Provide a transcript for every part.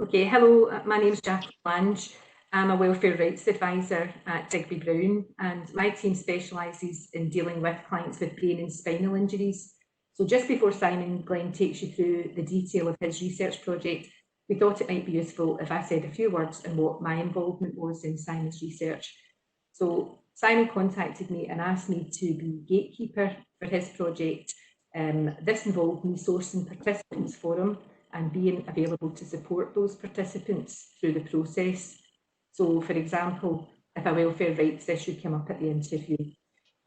Okay, hello, my name's Jacqueline Lange. I'm a welfare rights advisor at Digby Brown, and my team specialises in dealing with clients with brain and spinal injuries. So just before Simon Glen takes you through the detail of his research project, we thought it might be useful if I said a few words on what my involvement was in Simon's research. So Simon contacted me and asked me to be gatekeeper for his project. This involved me sourcing participants for him and being available to support those participants through the process. So, for example, if a welfare rights issue came up at the interview.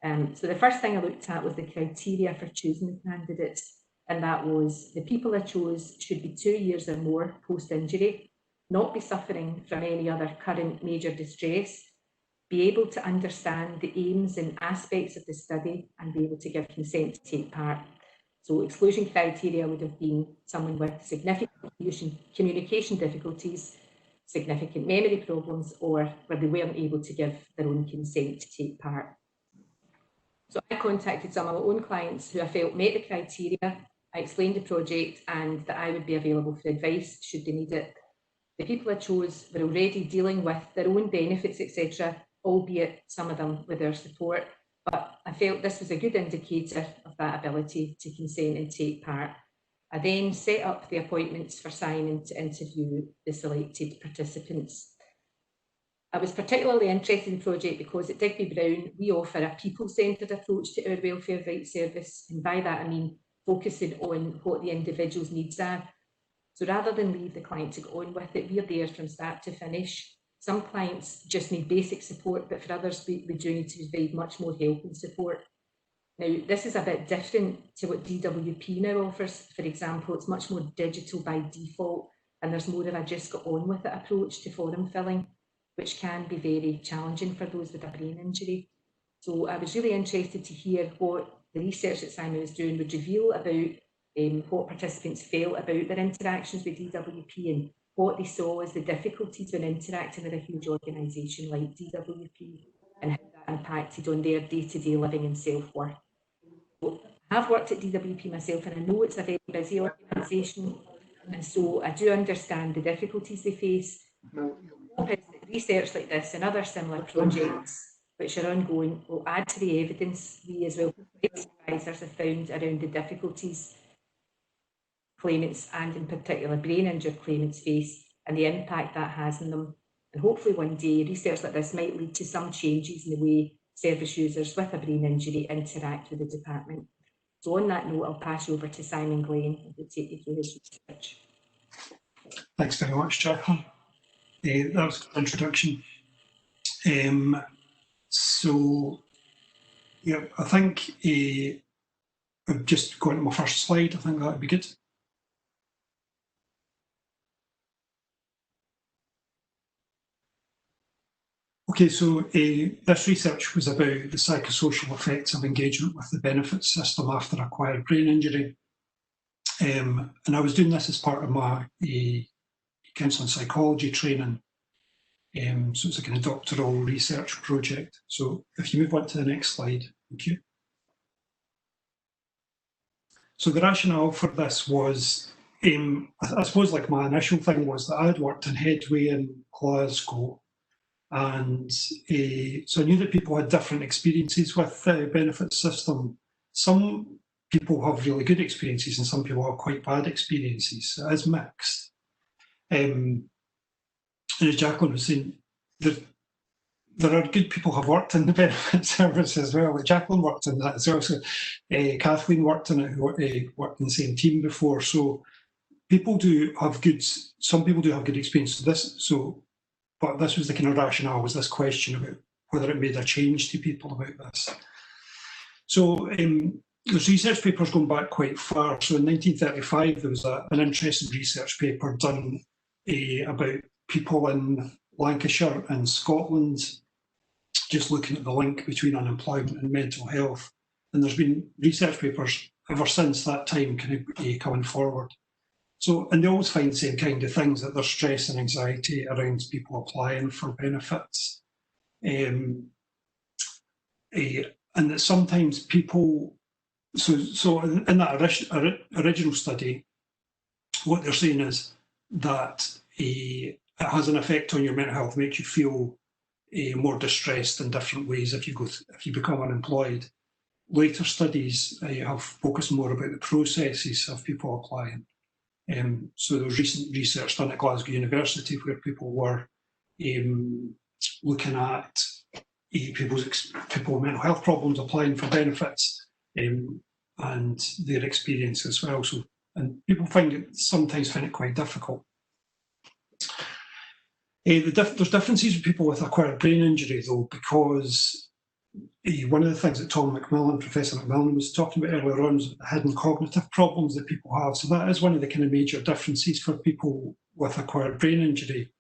So the first thing I looked at was the criteria for choosing the candidates, and that was the people I chose should be 2 years or more post-injury, not be suffering from any other current major distress, be able to understand the aims and aspects of the study and be able to give consent to take part. So exclusion criteria would have been someone with significant communication difficulties, significant memory problems, or where they weren't able to give their own consent to take part. So I contacted some of my own clients who I felt met the criteria. I explained the project and that I would be available for advice should they need it. The people I chose were already dealing with their own benefits, etc., albeit some of them with their support. But I felt this was a good indicator of that ability to consent and take part. I then set up the appointments for Simon to interview the selected participants. I was particularly interested in the project because at Digby Brown, we offer a people-centred approach to our welfare rights service. And by that, I mean focusing on what the individual's needs are. So rather than leave the client to go on with it, we're there from start to finish. Some clients just need basic support, but for others, we do need to provide much more help and support. Now, this is a bit different to what DWP now offers. For example, it's much more digital by default, and there's more of a just got on with it approach to form filling, which can be very challenging for those with a brain injury. So I was really interested to hear what the research that Simon was doing would reveal about what participants felt about their interactions with DWP and what they saw as the difficulties when interacting with a huge organisation like DWP and how that impacted on their day-to-day living and self-worth. So I've worked at DWP myself and I know it's a very busy organisation, and so I do understand the difficulties they face. The hope is that research like this and other similar projects which are ongoing will add to the evidence we as well as advisors have found around the difficulties claimants and in particular brain injured claimants face and the impact that has on them. And hopefully one day research like this might lead to some changes in the way service users with a brain injury interact with the department. So on that note, I'll pass you over to Simon Glen who will take you through his research. Thanks very much, Jacqueline. That was a good introduction. So, yeah, I think I've just gone to my first slide. I think that would be good. Okay, so this research was about the psychosocial effects of engagement with the benefits system after acquired brain injury. And I was doing this as part of my counselling psychology training. So it's a kind of doctoral research project. So if you move on to the next slide, thank you. So the rationale for this was, I suppose like my initial thing was that I had worked in Headway in Glasgow. And so I knew that people had different experiences with the benefits system. Some people have really good experiences and some people have quite bad experiences. So it's mixed. And as Jacqueline was saying, there are good people who have worked in the benefit service as well. Like Jacqueline worked in that as well. So Kathleen worked in it, who worked in the same team before. So people do have good, some people do have good experience. But this was the kind of rationale, was this question about whether it made a change to people about this. So there's research papers going back quite far. So in 1935, there was an interesting research paper done about people in Lancashire and Scotland, just looking at the link between unemployment and mental health. And there's been research papers ever since that time kind of coming forward. So, and they always find the same kind of things, that there's stress and anxiety around people applying for benefits. And that sometimes people, so in that original study, what they're saying is that it has an effect on your mental health, makes you feel more distressed in different ways if you become unemployed. Later studies have focused more about the processes of people applying. So there was recent research done at Glasgow University where people were looking at people with mental health problems applying for benefits and their experience as well. So, and people sometimes find it quite difficult. There's differences with people with acquired brain injury though, because one of the things that Professor McMillan was talking about earlier on is the hidden cognitive problems that people have. So that is one of the kind of major differences for people with acquired brain injury.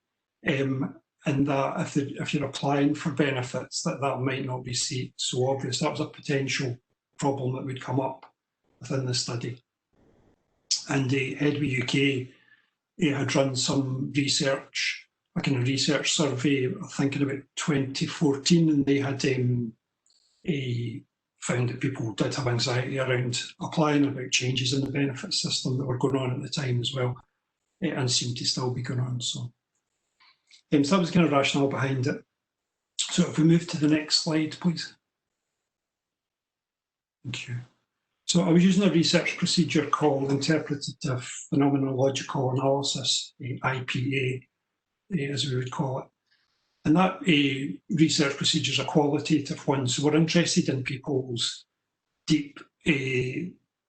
And that if you're applying for benefits, that might not be so obvious. That was a potential problem that would come up within the study. And Edwy UK had run some research, a kind of research survey, I think in about 2014, and they had found that people did have anxiety around applying, about changes in the benefit system that were going on at the time as well, and seem to still be going on. So that was kind of rationale behind it. So if we move to the next slide, please. Thank you. So I was using a research procedure called Interpretative Phenomenological Analysis, IPA, as we would call it. And that research procedure is a qualitative one. So we're interested in people's deep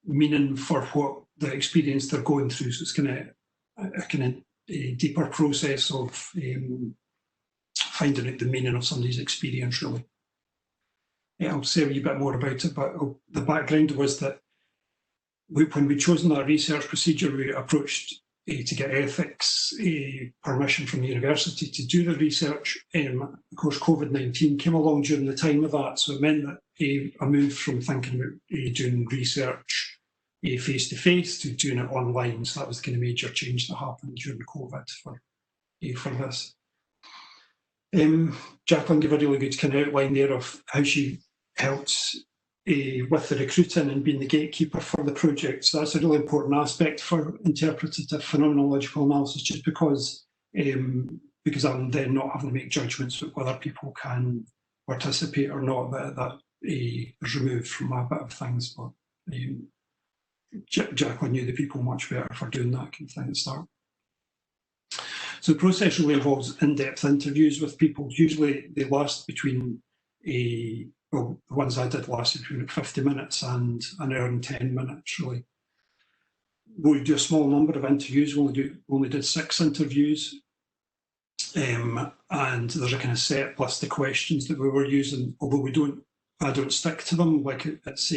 meaning for what the experience they're going through. So it's a deeper process of finding out the meaning of somebody's experience, really. I'll say a wee bit more about it, but the background was that when we'd chosen that research procedure, we approached to get ethics permission from the university to do the research. Of course, COVID-19 came along during the time of that, so it meant that I moved from thinking about doing research face-to-face to doing it online. So that was the kind of major change that happened during COVID for this. Jacqueline gave a really good kind of outline there of how she helped with the recruiting and being the gatekeeper for the project. So that's a really important aspect for interpretative phenomenological analysis, just because I'm then not having to make judgments about whether people can participate or not. That is removed from my bit of things. But Jacqueline knew the people much better for doing that kind of thing at the start. So the process really involves in-depth interviews with people. Usually they last between the ones I did lasted between 50 minutes and an hour and 10 minutes, really. We do a small number of interviews. We only did 6 interviews. And there's a kind of set list of questions that we were using, although I don't stick to them. Like it's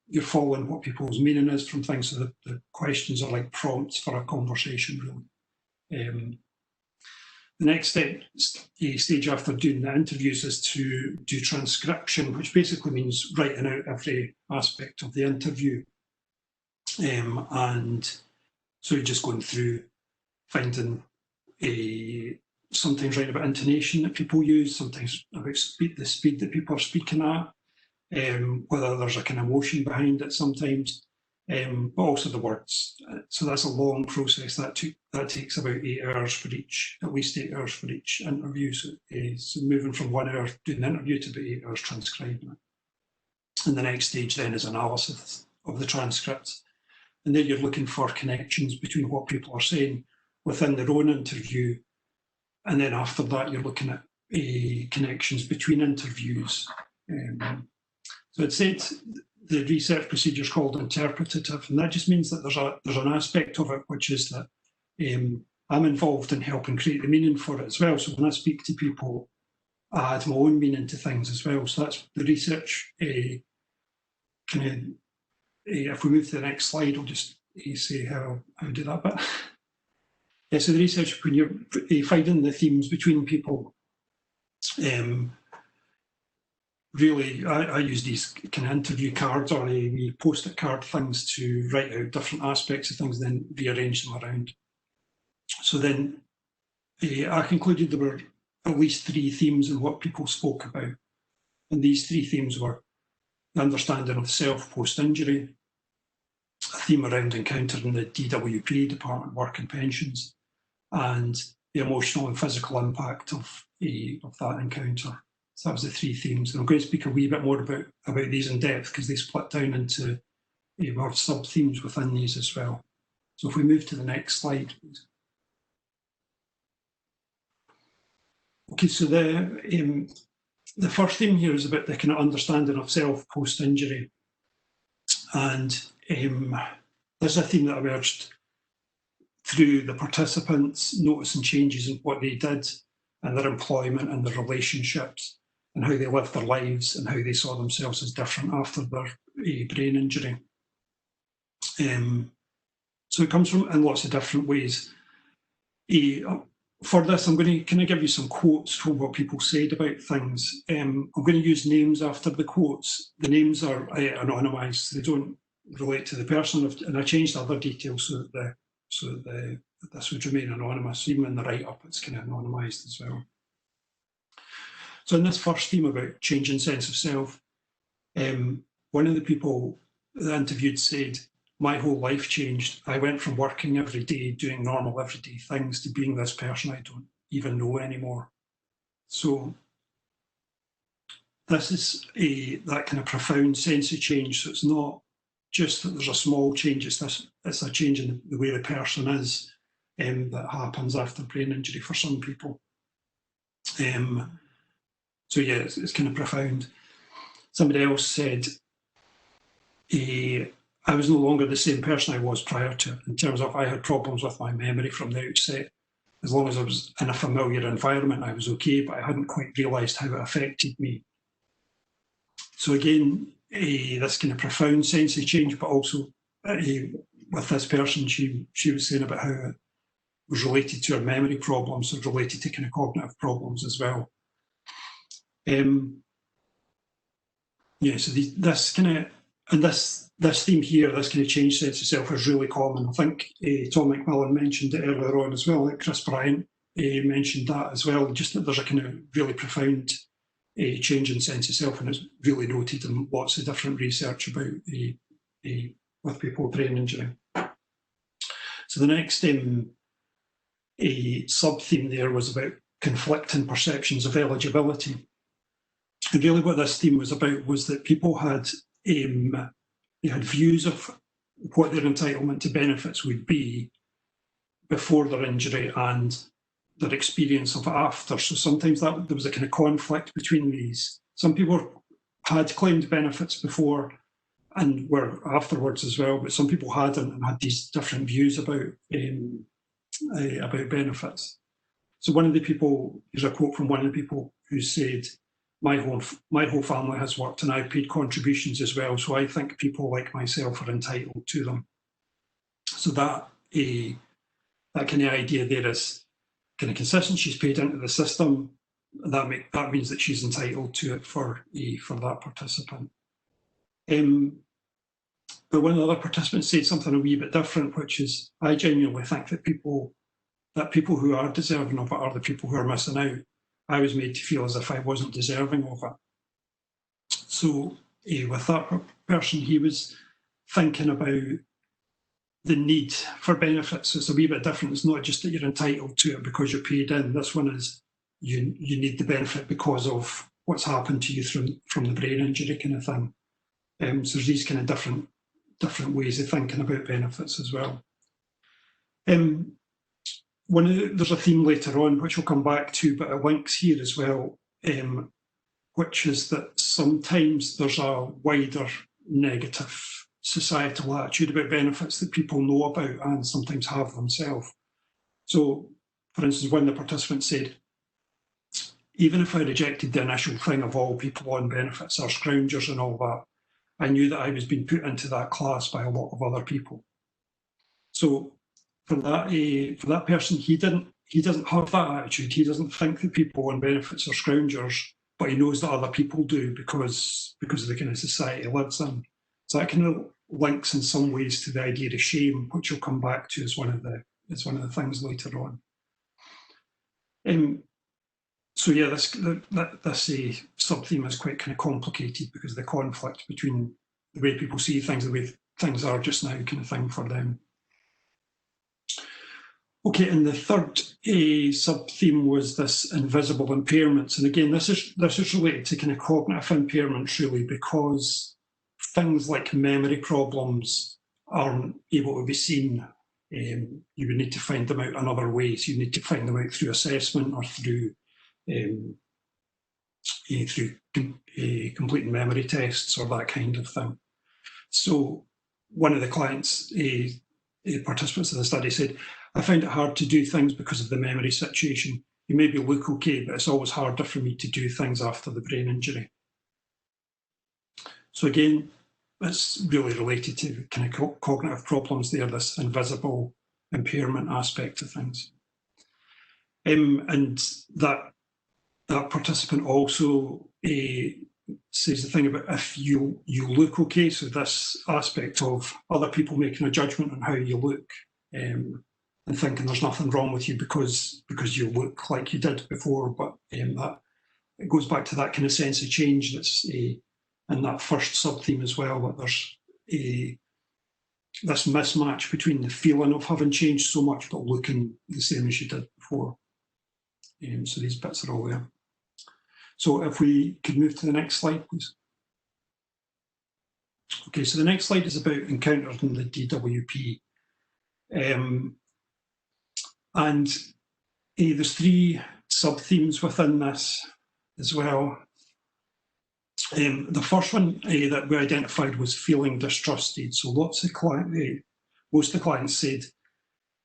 you're following what people's meaning is from things. So the questions are like prompts for a conversation, really. The next stage after doing the interviews is to do transcription, which basically means writing out every aspect of the interview. And so you're just going through finding sometimes writing about intonation that people use, sometimes about the speed that people are speaking at, whether there's a kind of emotion behind it sometimes. But also the words. So that's a long process. That takes about 8 hours for each, at least 8 hours for each interview. So moving from 1 hour doing the interview to about 8 hours transcribing it. And the next stage then is analysis of the transcripts. And then you're looking for connections between what people are saying within their own interview. And then after that, you're looking at connections between interviews. So it said the research procedure is called interpretative, and that just means that there's an aspect of it which is that I'm involved in helping create the meaning for it as well. So when I speak to people, I add my own meaning to things as well. So that's the research. If we move to the next slide, I'll just say how I do that bit. Yeah, so the research, when you're finding the themes between people, really, I use these kind of interview cards or post-it card things to write out different aspects of things, then rearrange them around. So then I concluded there were at least 3 themes in what people spoke about. And these 3 themes were the understanding of self post-injury, a theme around encountering the DWP, Department of Work and Pensions, and the emotional and physical impact of that encounter. So that was the three themes. And I'm going to speak a wee bit more about these in depth because they split down into more sub-themes within these as well. So if we move to the next slide, please. Okay, so the first theme here is about the kind of understanding of self post-injury. And there's a theme that emerged through the participants noticing changes in what they did and their employment and their relationships and how they lived their lives and how they saw themselves as different after their brain injury. So it comes from in lots of different ways. For this, I'm going to kind of give you some quotes from what people said about things. I'm going to use names after the quotes. The names are anonymised; they don't relate to the person, and I changed other details so that this would remain anonymous. Even in the write-up, it's kind of anonymised as well. So in this first theme about changing sense of self, one of the people that I interviewed said, "My whole life changed. I went from working every day, doing normal everyday things, to being this person I don't even know anymore." So this is that kind of profound sense of change. So it's not just that there's a small change, it's a change in the way the person is that happens after brain injury for some people. So yeah, it's kind of profound. Somebody else said, I was no longer the same person I was prior to, in terms of I had problems with my memory from the outset. As long as I was in a familiar environment, I was okay, but I hadn't quite realised how it affected me. So again, this kind of profound sense of change, but also with this person, she was saying about how it was related to her memory problems, so related to kind of cognitive problems as well. Yeah, so this kind of, and this theme here, this kind of change sense of self is really common. I think Tom McMillan mentioned it earlier on as well, like Chris Bryant mentioned that as well, just that there's a kind of really profound change in sense of self, and it's really noted in lots of different research about with people with brain injury. So the next sub-theme there was about conflicting perceptions of eligibility. And really what this theme was about was that people had they had views of what their entitlement to benefits would be before their injury and their experience of it after. So sometimes there was a kind of conflict between these. Some people had claimed benefits before and were afterwards as well, but some people hadn't and had these different views about benefits. So one of the people, here's a quote from one of the people who said, my whole family has worked and I've paid contributions as well, so I think people like myself are entitled to them. So that kind of idea there is kind of consistent. She's paid into the system. That means that she's entitled to it for that participant. But one of the other participants said something a wee bit different, which is, I genuinely think that people who are deserving of it are the people who are missing out. I was made to feel as if I wasn't deserving of it. So with that person, he was thinking about the need for benefits. So it's a wee bit different. It's not just that you're entitled to it because you're paid in. This one is you need the benefit because of what's happened to you from the brain injury kind of thing. So there's these kind of different ways of thinking about benefits as well. There's a theme later on which we'll come back to, but it links here as well, which is that sometimes there's a wider negative societal attitude about benefits that people know about and sometimes have themselves. So, for instance, when the participant said, even if I rejected the initial thing of all people on benefits are scroungers and all that, I knew that I was being put into that class by a lot of other people. So for that person, he doesn't have that attitude. He doesn't think that people on benefits are scroungers, but he knows that other people do because of the kind of society he lives in. So that kind of links in some ways to the idea of shame, which we'll come back to as one of the things later on. So yeah, this sub-theme is quite kind of complicated because of the conflict between the way people see things, the way things are just now kind of thing for them. Okay, and the third sub-theme was this invisible impairments. And again, this is related to kind of cognitive impairments, really, because things like memory problems aren't able to be seen. You would need to find them out in other ways. You need to find them out through assessment or through completing memory tests or that kind of thing. So one of the clients, participants in the study, said, I find it hard to do things because of the memory situation. You maybe look okay, but it's always harder for me to do things after the brain injury. So again, it's really related to kind of cognitive problems there, this invisible impairment aspect of things. And that participant also says the thing about if you look okay, so this aspect of other people making a judgment on how you look, and thinking there's nothing wrong with you because you look like you did before, but that it goes back to that kind of sense of change that's in that first sub-theme as well, that there's this mismatch between the feeling of having changed so much but looking the same as you did before. So these bits are all there. So if we could move to the next slide, please. Okay, so the next slide is about encounters in the DWP. And there's three sub-themes within this as well. The first one that we identified was feeling distrusted. So most of the clients said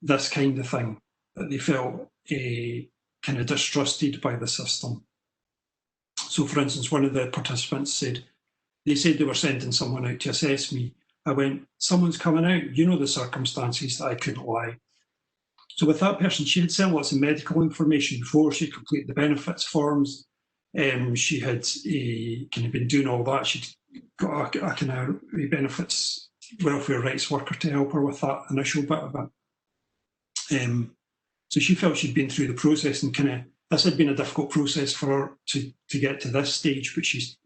this kind of thing, that they felt kind of distrusted by the system. So for instance, one of the participants said, they said they were sending someone out to assess me. I went, someone's coming out, you know the circumstances, that I couldn't lie. So with that person, she had sent lots of medical information before, she completed the benefits forms, she had kind of been doing all that, she'd got a kind of benefits welfare rights worker to help her with that initial bit of it. So she felt she'd been through the process and kind of, this had been a difficult process for her to get to this stage, but she's,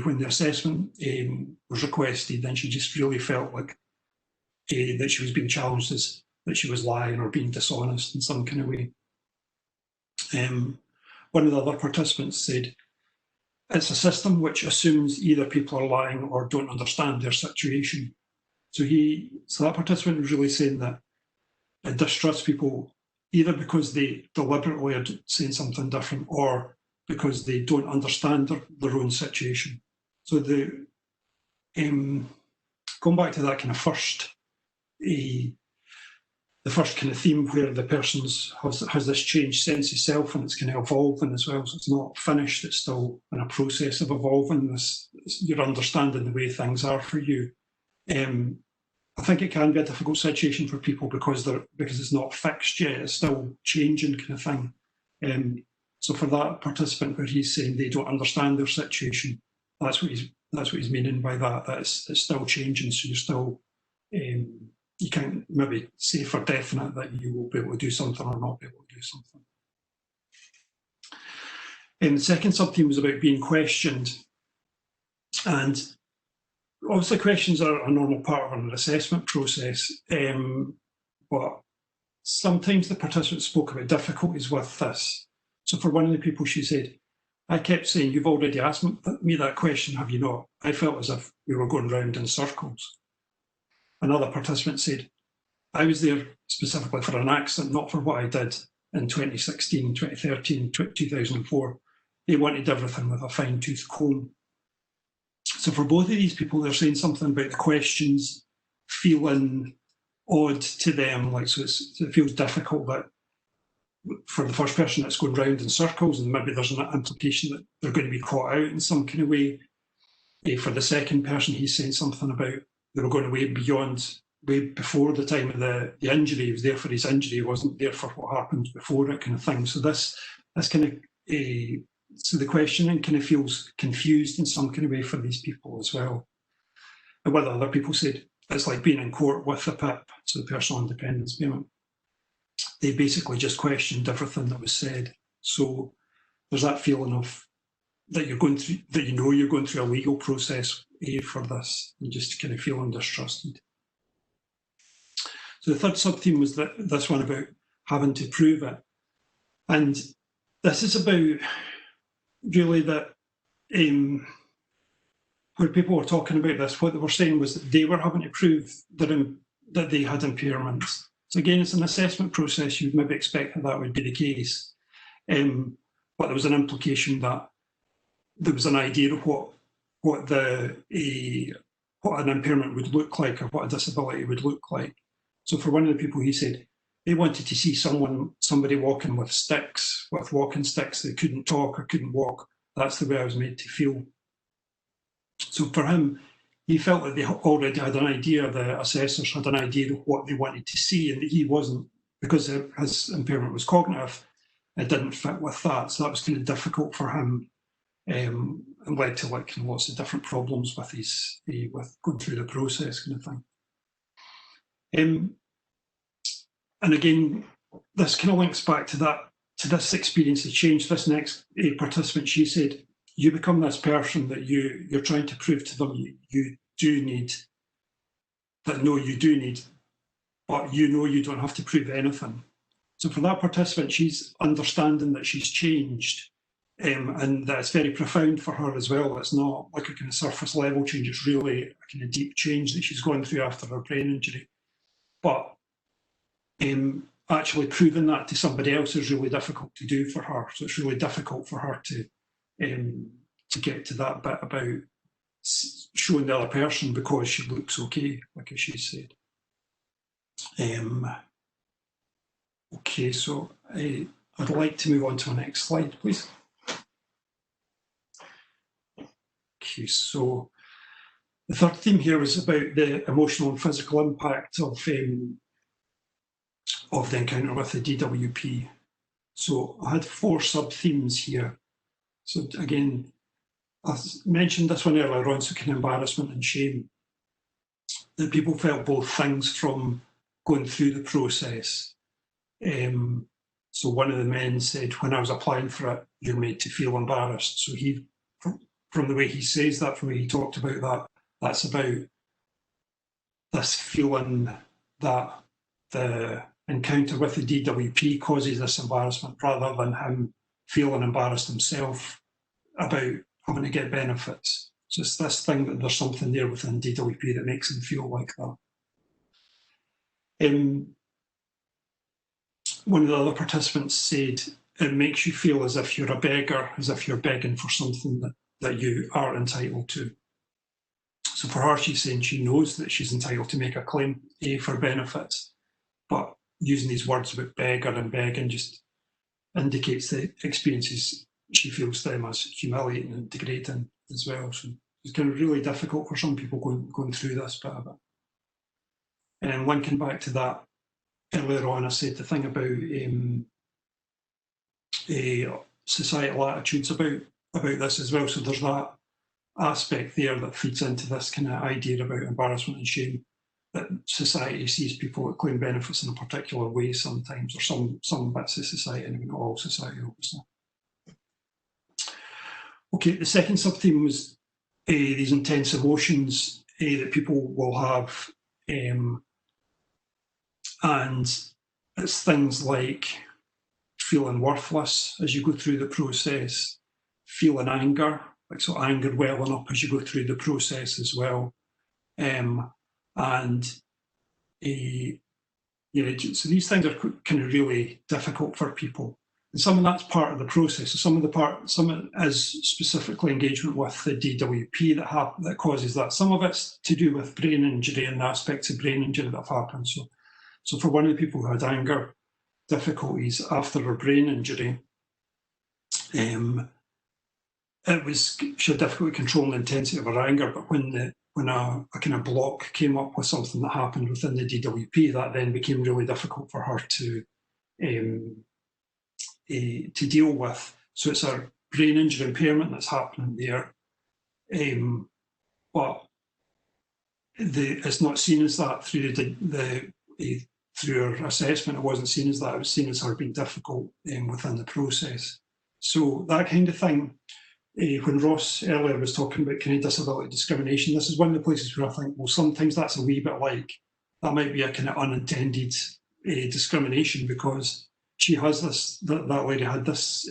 when the assessment was requested, then she just really felt like that she was being challenged as that she was lying or being dishonest in some kind of way. One of the other participants said, it's a system which assumes either people are lying or don't understand their situation. So that participant was really saying that it distrusts people either because they deliberately are saying something different or because they don't understand their own situation. So going back to that kind of first the first kind of theme where the person has this changed sense of self and it's kind of evolving as well. So it's not finished, it's still in a process of evolving. You're understanding the way things are for you. I think it can be a difficult situation for people because it's not fixed yet, it's still changing kind of thing. So for that participant where he's saying they don't understand their situation, that's what he's meaning by that it's still changing, so you're still you can't maybe say for definite that you will be able to do something or not be able to do something. The second sub-theme was about being questioned. And obviously questions are a normal part of an assessment process, but sometimes the participants spoke about difficulties with this. So for one of the people, she said, I kept saying, you've already asked me that question, have you not? I felt as if we were going round in circles. Another participant said, I was there specifically for an accident, not for what I did in 2016, 2013, 2004. They wanted everything with a fine-tooth comb. So for both of these people, they're saying something about the questions feeling odd to them, like so it feels difficult that for the first person it's going round in circles and maybe there's an implication that they're going to be caught out in some kind of way. For the second person, he's saying something about they were going way before the time of the injury. He was there for his injury, he wasn't there for what happened before it kind of thing. So this kind of, so the questioning kind of feels confused in some kind of way for these people as well. And what other people said, it's like being in court with the PIP, so the personal independence payment. They basically just questioned everything that was said. So there's that feeling of that you're going through, that you know you're going through a legal process for this, and just kind of feeling distrusted. So the third sub-theme was this one about having to prove it. And this is about really that where people were talking about this, what they were saying was that they were having to prove that they had impairments. So again, it's an assessment process. You'd maybe expect that would be the case. But there was an implication that there was an idea of what an impairment would look like, or what a disability would look like. So for one of the people, he said they wanted to see somebody walking with walking sticks that couldn't talk or couldn't walk. That's the way I was made to feel. So for him, he felt that they already had an idea, the assessors had an idea of what they wanted to see, and that he wasn't, because his impairment was cognitive, it didn't fit with that. So that was kind of difficult for him, and led to lots of different problems with with going through the process kind of thing. And again, this kind of links back to this experience of change. This next participant, she said, you become this person that you're trying to prove to them you do need, that no, you do need, but you know you don't have to prove anything. So for that participant, she's understanding that she's changed, and that it's very profound for her as well. It's not like a kind of surface level change, it's really a kind of deep change that she's gone through after her brain injury. But actually proving that to somebody else is really difficult to do for her. So it's really difficult for her to get to that bit about showing the other person because she looks okay, like as she said. Okay, so I'd like to move on to the next slide, please. Okay, so the third theme here was about the emotional and physical impact of the encounter with the DWP. So I had 4 sub-themes here. So again, I mentioned this one earlier on, so kind of embarrassment and shame. That people felt both things from going through the process. So one of the men said, when I was applying for it, you're made to feel embarrassed. So he, from the way he says that, from the way he talked about that, that's about this feeling that the encounter with the DWP causes this embarrassment, rather than him feeling embarrassed himself about having to get benefits. So it's this thing that there's something there within DWP that makes him feel like that. One of the other participants said, it makes you feel as if you're a beggar, as if you're begging for something that you are entitled to. So for her, she's saying she knows that she's entitled to make a claim for benefits, but using these words about beggar and begging just indicates the experiences she feels them as humiliating and degrading as well. So it's kind of really difficult for some people going through this bit of it. And then linking back to that, earlier on I said the thing about societal attitudes about this as well. So there's that aspect there that feeds into this kind of idea about embarrassment and shame, that society sees people that claim benefits in a particular way sometimes, or some bits of society, and not all society, obviously. Okay, the second sub-theme was these intense emotions that people will have, and it's things like feeling worthless as you go through the process, feeling anger, like so anger welling up as you go through the process as well, and so these things are kind of really difficult for people. And some of that's part of the process. So some is specifically engagement with the DWP that causes that. Some of it's to do with brain injury and aspects of brain injury that have happened. So for one of the people who had anger difficulties after her brain injury, she had difficulty controlling the intensity of her anger, but when a kind of block came up with something that happened within the DWP, that then became really difficult for her to deal with. So it's a brain injury impairment that's happening there, but it's not seen as that through through her assessment. It wasn't seen as that. It was seen as her being difficult within the process. So that kind of thing. When Ross earlier was talking about kind of disability discrimination, this is one of the places where I think, well, sometimes that's a wee bit like, that might be a kind of unintended discrimination, because she has this, that lady had this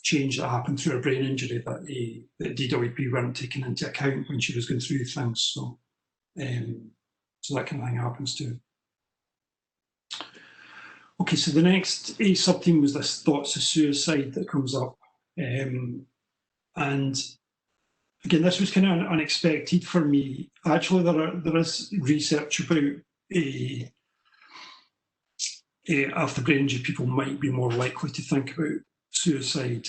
change that happened through her brain injury that DWP weren't taking into account when she was going through things. So, so that kind of thing happens too. Okay, so the next sub-theme was this thoughts of suicide that comes up. And again, this was kind of unexpected for me. Actually, there is research about after brain injury, people might be more likely to think about suicide.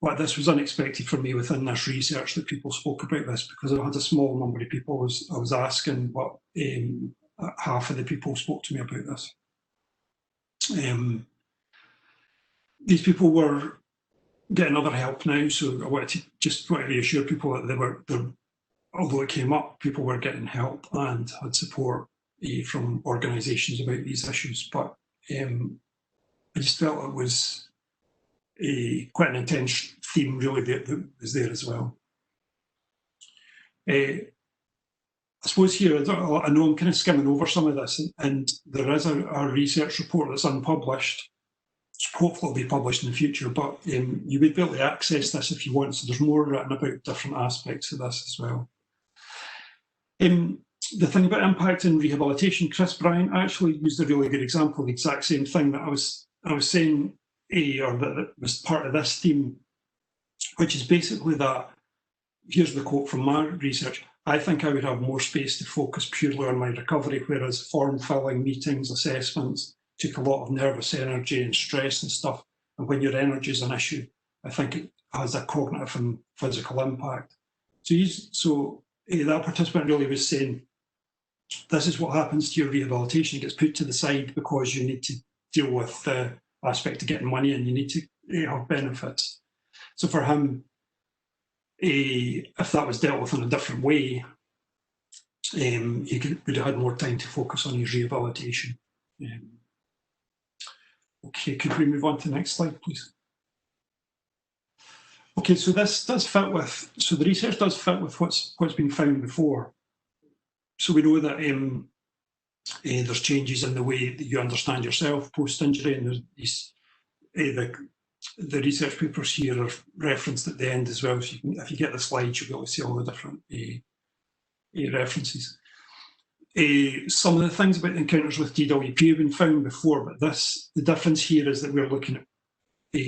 But this was unexpected for me within this research that people spoke about this, because I had a small number of people I was asking, but half of the people spoke to me about this. These people were getting other help now, so I wanted to reassure people that although it came up, people were getting help and had support from organisations about these issues. But I just felt it was quite an intense theme, really, that was there as well. I suppose here, I know I'm kind of skimming over some of this, and there is a research report that's unpublished. Hopefully it'll be published in the future, but you would be able to access this if you want, so there's more written about different aspects of this as well. The thing about impact and rehabilitation, Chris Bryant actually used a really good example of the exact same thing that I was saying, or that was part of this theme, which is basically that, here's the quote from my research: I think I would have more space to focus purely on my recovery, whereas form filling, meetings, assessments took a lot of nervous energy and stress and stuff. And when your energy is an issue, I think it has a cognitive and physical impact. So that participant really was saying, this is what happens to your rehabilitation. It gets put to the side because you need to deal with the aspect of getting money and you need to have benefits. So for him, if that was dealt with in a different way, he would have had more time to focus on his rehabilitation. Okay, could we move on to the next slide, please? Okay, so this does fit with, so the research does fit with what's been found before. So we know that there's changes in the way that you understand yourself post-injury, and there's these, the research papers here are referenced at the end as well. So if you get the slides, you'll be able to see all the different references. Some of the things about encounters with DWP have been found before, but the difference here is that we're looking at,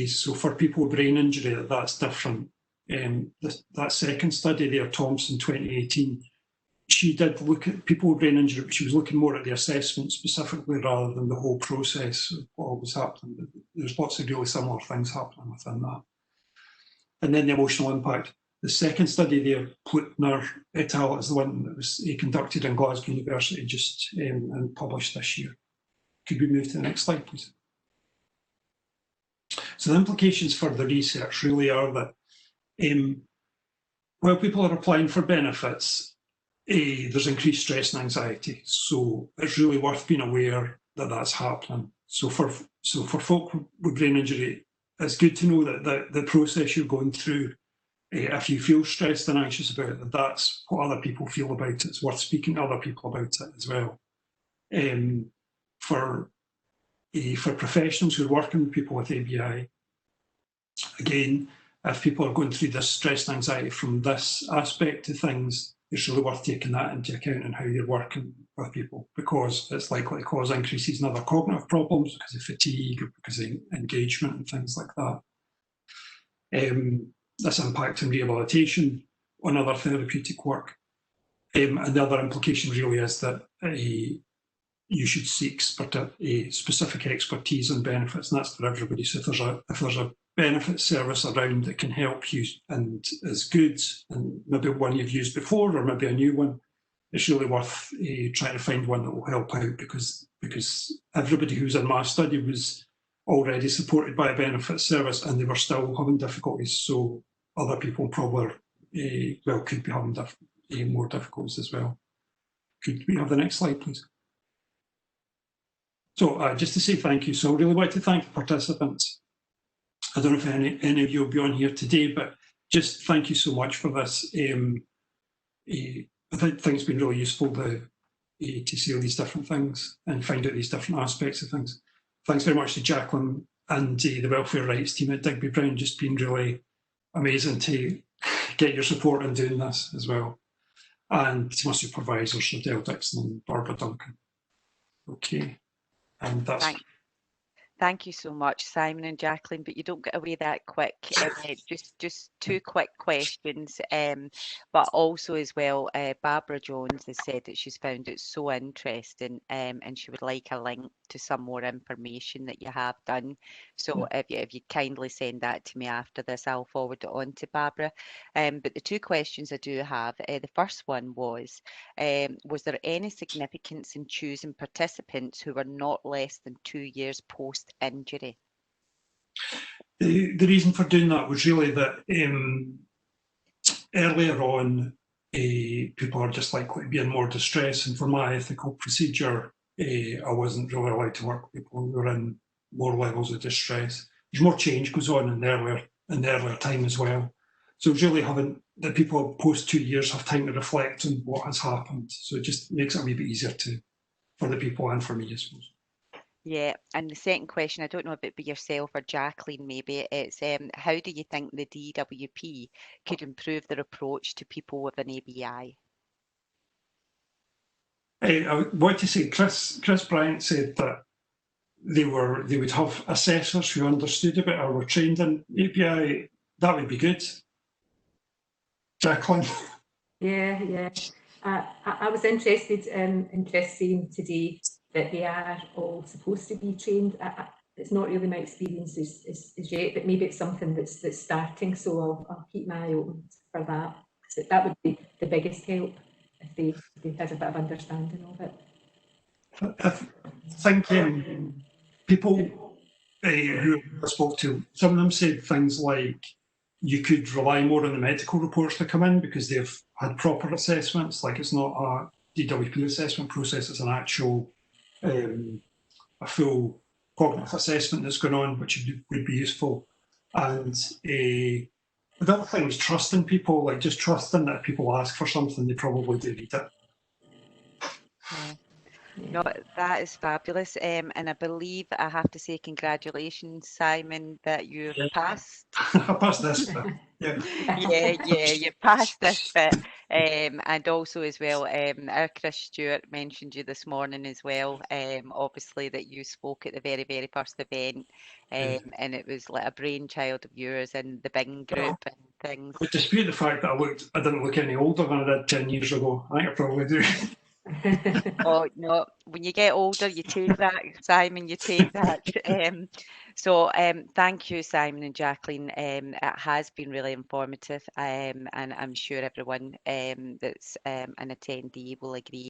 so for people with brain injury, that's different. That second study there, Thompson 2018, she did look at people with brain injury, but she was looking more at the assessment specifically rather than the whole process of what was happening. There's lots of really similar things happening within that. And then the emotional impact. The second study there, Plutner et al., is the one that was conducted in Glasgow University just and published this year. Could we move to the next slide, please? So the implications for the research really are that while people are applying for benefits, there's increased stress and anxiety. So it's really worth being aware that that's happening. So for folk with brain injury, it's good to know that the process you're going through, if you feel stressed and anxious about it, that's what other people feel about it. It's worth speaking to other people about it as well. For professionals who are working with people with ABI, again, if people are going through this stress and anxiety from this aspect of things, it's really worth taking that into account in how you're working with people, because it's likely to cause increases in other cognitive problems because of fatigue or because of engagement and things like that. This impact on rehabilitation on other therapeutic work. And the other implication really is that you should seek specific expertise and benefits, and that's for everybody. So if there's a benefit service around that can help you and is good, and maybe one you've used before or maybe a new one, it's really worth trying to find one that will help out, because everybody who's in my study was already supported by a benefit service and they were still having difficulties. So other people probably could be having more difficulties as well. Could we have the next slide, please? So just to say thank you. So I really like to thank the participants. I don't know if any of you will be on here today, but just thank you so much for this. I think it's been really useful, to see all these different things and find out these different aspects of things. Thanks very much to Jacqueline and the Welfare Rights team at Digby Brown, just been really amazing to get your support in doing this as well. And to my supervisors, Adele Dixon and Barbara Duncan. Okay, and that's... Thank you so much, Simon and Jacqueline, but you don't get away that quick. Just two quick questions, but also as well, Barbara Jones has said that she's found it so interesting, and she would like a link to some more information that you have done. So if you kindly send that to me after this, I'll forward it on to Barbara. But the two questions I do have, the first one was there any significance in choosing participants who were not less than 2 years post-injury? The reason for doing that was really that earlier on, people are just likely to be in more distress, and for my ethical procedure, I wasn't really allowed to work with people who were in more levels of distress. There's more change goes on in the earlier time as well. So it's really having the people post 2 years have time to reflect on what has happened. So it just makes it a wee bit easier for the people and for me, I suppose. Yeah, and the second question, I don't know if it'd be yourself or Jacqueline maybe, it's how do you think the DWP could improve their approach to people with an ABI? I want to say Chris Bryant said that they would have assessors who understood a bit or were trained in ABI. That would be good. Jacqueline? Yeah. I was interested in Chris saying today that they are all supposed to be trained. It's not really my experience as yet, but maybe it's something that's starting, so I'll keep my eye open for that. So that would be the biggest help if they had a bit of understanding of it. I think people who I spoke to, some of them said things like you could rely more on the medical reports that come in because they've had proper assessments. Like it's not a DWP assessment process, it's an actual, a full cognitive assessment that's going on, which would be useful. And the other thing is trusting people, like just trusting that if people ask for something, they probably do need it. Yeah. No, that is fabulous. And I believe I have to say congratulations, Simon, that you've passed. I passed this bit. Yeah, you passed this bit. And also as well, our Chris Stewart mentioned you this morning as well. Obviously that you spoke at the very, very first event, and it was like a brainchild of yours and the Bing group and things. I dispute the fact that I didn't look any older than I did 10 years ago. I think I probably do. Oh no, when you get older you take that, Simon, you take that. So thank you, Simon and Jacqueline. It has been really informative, and I'm sure everyone that's an attendee will agree.